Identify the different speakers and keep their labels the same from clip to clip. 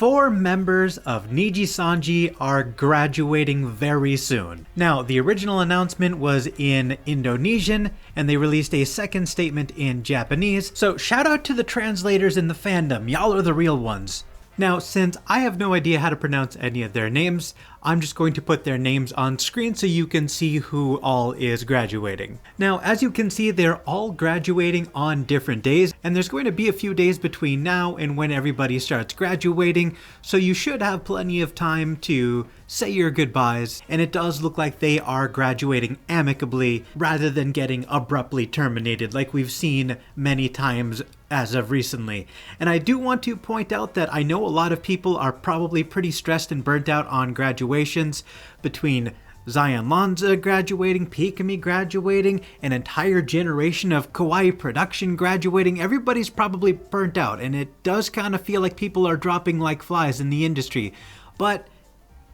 Speaker 1: 4 members of Nijisanji are graduating very soon. Now, the original announcement was in Indonesian, and they released a second statement in Japanese, so shout out to the translators in the fandom, y'all are the real ones. Now, since I have no idea how to pronounce any of their names, I'm just going to put their names on screen so you can see who all is graduating. Now, as you can see, they're all graduating on different days, and there's going to be a few days between now and when everybody starts graduating, so you should have plenty of time to say your goodbyes, and it does look like they are graduating amicably rather than getting abruptly terminated like we've seen many times as of recently. And I do want to point out that I know a lot of people are probably pretty stressed and burnt out on graduations between Zion Lanza graduating, Pikami graduating, an entire generation of Kawaii production graduating. Everybody's probably burnt out, and it does kind of feel like people are dropping like flies in the industry. But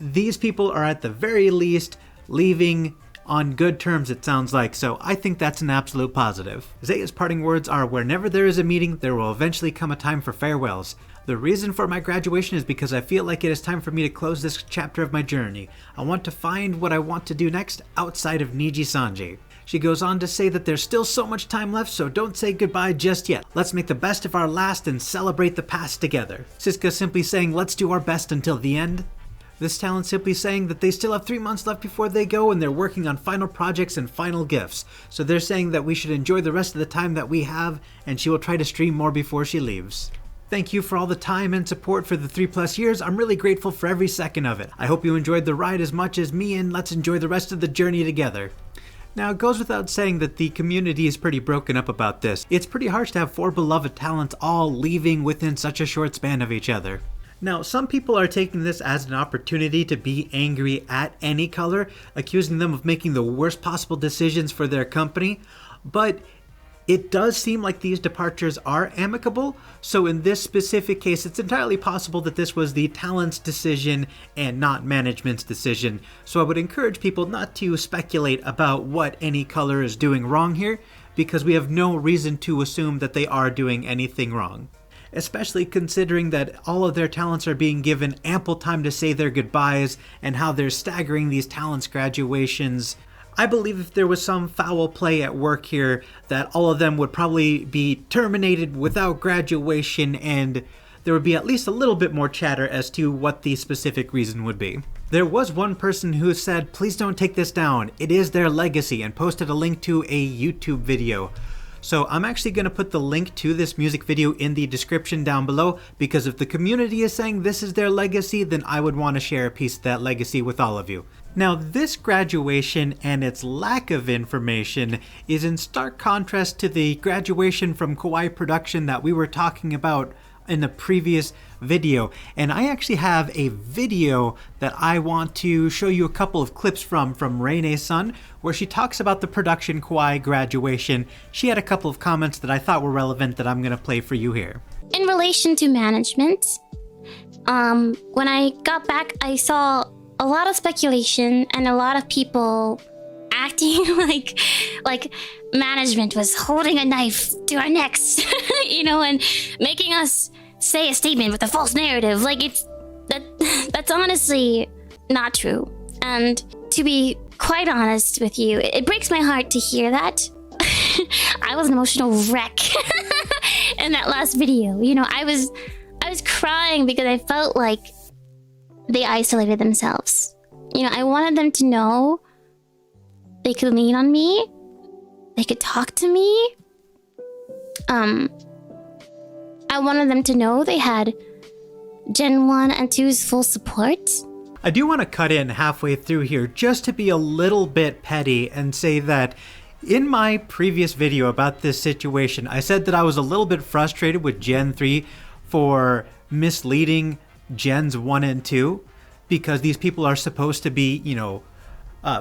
Speaker 1: these people are at the very least leaving on good terms, it sounds like, so I think that's an absolute positive. Zea's parting words are, whenever there is a meeting, there will eventually come a time for farewells. The reason for my graduation is because I feel like it is time for me to close this chapter of my journey. I want to find what I want to do next outside of Nijisanji. She goes on to say that there's still so much time left, so don't say goodbye just yet. Let's make the best of our last and celebrate the past together. Siska simply saying, let's do our best until the end. This talent simply saying that they still have 3 months left before they go, and they're working on final projects and final gifts. So they're saying that we should enjoy the rest of the time that we have, and she will try to stream more before she leaves. Thank you for all the time and support for the 3+ years. I'm really grateful for every second of it. I hope you enjoyed the ride as much as me, and let's enjoy the rest of the journey together. Now, it goes without saying that the community is pretty broken up about this. It's pretty harsh to have 4 beloved talents all leaving within such a short span of each other. Now, some people are taking this as an opportunity to be angry at any color, accusing them of making the worst possible decisions for their company, but it does seem like these departures are amicable, so in this specific case, it's entirely possible that this was the talent's decision and not management's decision, so I would encourage people not to speculate about what any color is doing wrong here, because we have no reason to assume that they are doing anything wrong. Especially considering that all of their talents are being given ample time to say their goodbyes and how they're staggering these talents' graduations. I believe if there was some foul play at work here, that all of them would probably be terminated without graduation, and there would be at least a little bit more chatter as to what the specific reason would be. There was one person who said, please don't take this down, it is their legacy, and posted a link to a YouTube video. So I'm actually going to put the link to this music video in the description down below, because if the community is saying this is their legacy, then I would want to share a piece of that legacy with all of you. Now, this graduation and its lack of information is in stark contrast to the graduation from Kawaii production that we were talking about in the previous video, and I actually have a video that I want to show you a couple of clips from Reina Sun, where she talks about the Production Kawaii graduation. She had a couple of comments that I thought were relevant that I'm going to play for you here.
Speaker 2: In relation to management, when I got back, I saw a lot of speculation and a lot of people acting like management was holding a knife to our necks, you know, and making us say a statement with a false narrative. Like, that's honestly not true. And to be quite honest with you, it breaks my heart to hear that. I was an emotional wreck in that last video. You know, I was crying because I felt like they isolated themselves. You know, I wanted them to know they could lean on me. They could talk to me. I wanted them to know they had Gen 1 and 2's full support.
Speaker 1: I do want to cut in halfway through here just to be a little bit petty and say that in my previous video about this situation, I said that I was a little bit frustrated with Gen 3 for misleading Gens 1 and 2, because these people are supposed to be, you know,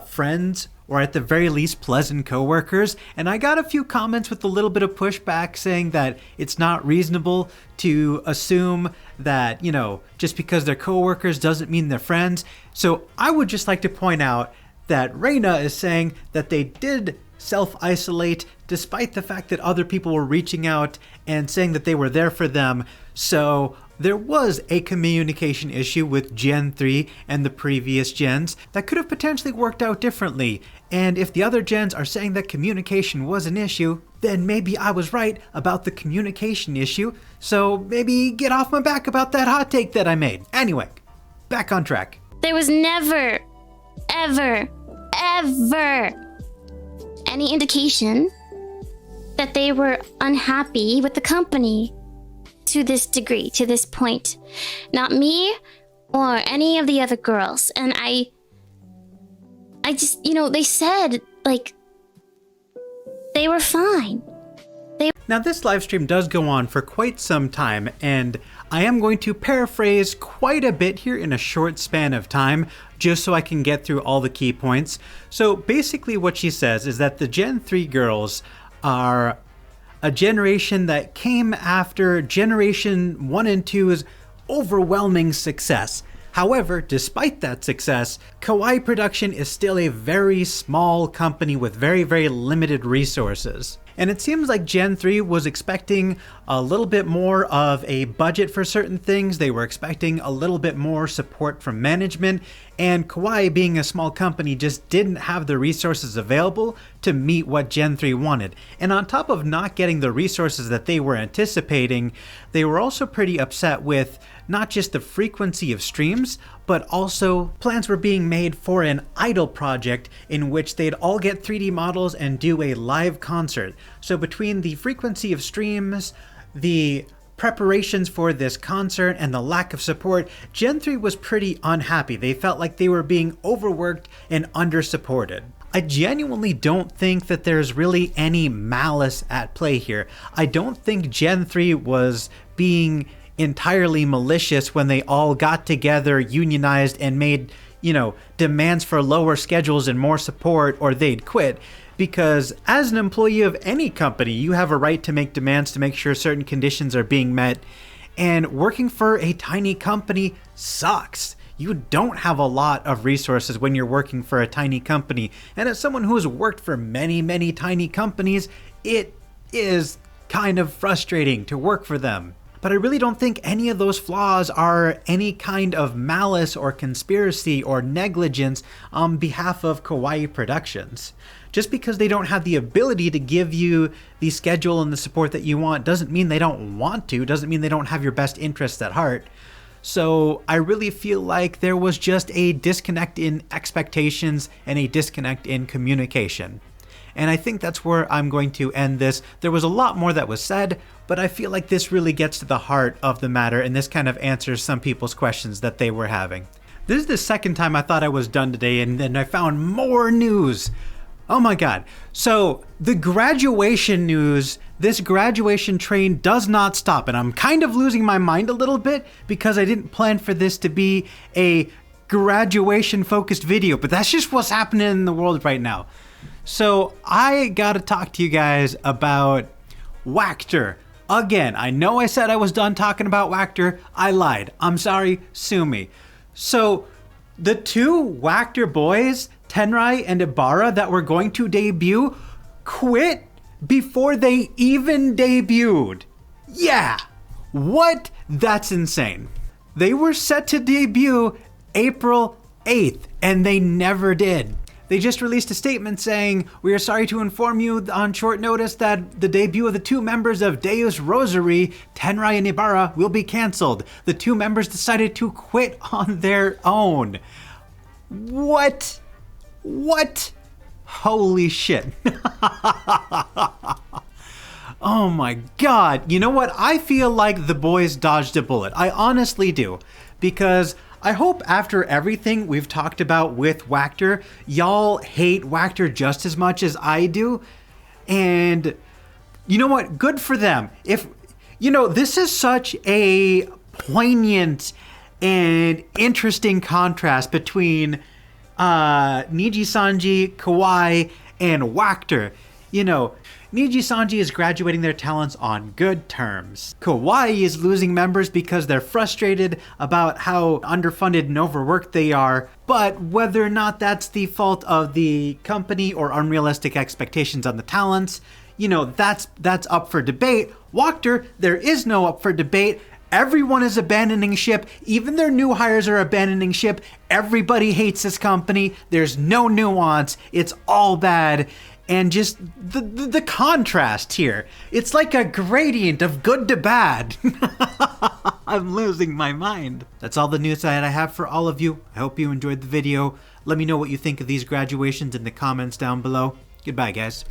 Speaker 1: friends, or at the very least pleasant coworkers, and I got a few comments with a little bit of pushback saying that it's not reasonable to assume that, you know, just because they're coworkers doesn't mean they're friends. So I would just like to point out that Reina is saying that they did self-isolate despite the fact that other people were reaching out and saying that they were there for them. So there was a communication issue with Gen 3 and the previous gens that could have potentially worked out differently. And if the other gens are saying that communication was an issue, then maybe I was right about the communication issue. So maybe get off my back about that hot take that I made. Anyway, back on track.
Speaker 2: There was never, ever, ever any indication that they were unhappy with the company to this degree, to this point. Not me or any of the other girls. And I just, they said, like, they were fine.
Speaker 1: Now this live stream does go on for quite some time, and I am going to paraphrase quite a bit here in a short span of time, just so I can get through all the key points. So basically what she says is that the Gen 3 girls are a generation that came after Generation 1 and 2's overwhelming success. However, despite that success, Kawaii Production is still a very small company with very, very limited resources. And it seems like Gen 3 was expecting a little bit more of a budget for certain things. They were expecting a little bit more support from management, and Kawaii, being a small company, just didn't have the resources available to meet what Gen 3 wanted. And on top of not getting the resources that they were anticipating, they were also pretty upset with not just the frequency of streams, but also plans were being made for an idol project in which they'd all get 3D models and do a live concert. So between the frequency of streams, the preparations for this concert, and the lack of support, Gen 3 was pretty unhappy. They felt like they were being overworked and under-supported. I genuinely don't think that there's really any malice at play here. I don't think Gen 3 was being entirely malicious when they all got together, unionized, and made, demands for lower schedules and more support, or they'd quit. Because as an employee of any company, you have a right to make demands to make sure certain conditions are being met. And working for a tiny company sucks. You don't have a lot of resources when you're working for a tiny company. And as someone who has worked for many, many tiny companies, it is kind of frustrating to work for them. But I really don't think any of those flaws are any kind of malice or conspiracy or negligence on behalf of Kawaii Productions. Just because they don't have the ability to give you the schedule and the support that you want doesn't mean they don't want to, doesn't mean they don't have your best interests at heart. So I really feel like there was just a disconnect in expectations and a disconnect in communication. And I think that's where I'm going to end this. There was a lot more that was said, but I feel like this really gets to the heart of the matter, and this kind of answers some people's questions that they were having. This is the second time I thought I was done today, and then I found more news. Oh my god. So the graduation news, this graduation train does not stop, and I'm kind of losing my mind a little bit because I didn't plan for this to be a graduation focused video, but that's just what's happening in the world right now. So I gotta talk to you guys about Wactor. Again, I know I said I was done talking about Wactor. I lied. I'm sorry. Sue me. So the two Wactor boys, Tenrai and Ibarra, that were going to debut, quit before they even debuted. Yeah. What? That's insane. They were set to debut April 8th, and they never did. They just released a statement saying, "We are sorry to inform you on short notice that the debut of the two members of Deus Rosary, Tenrai and Ibarra, will be canceled. The two members decided to quit on their own." What? What? Holy shit. Oh my god. You know what? I feel like the boys dodged a bullet. I honestly do. Because I hope after everything we've talked about with Wactor, y'all hate Wactor just as much as I do. And you know what? Good for them. If, this is such a poignant and interesting contrast between Nijisanji, Kawaii, and Wactor. Nijisanji is graduating their talents on good terms. Kawaii is losing members because they're frustrated about how underfunded and overworked they are, but whether or not that's the fault of the company or unrealistic expectations on the talents, that's up for debate. Wactor, there is no up for debate. Everyone is abandoning ship. Even their new hires are abandoning ship. Everybody hates this company. There's no nuance. It's all bad. And just the contrast here. It's like a gradient of good to bad. I'm losing my mind. That's all the news that I have for all of you. I hope you enjoyed the video. Let me know what you think of these graduations in the comments down below. Goodbye, guys.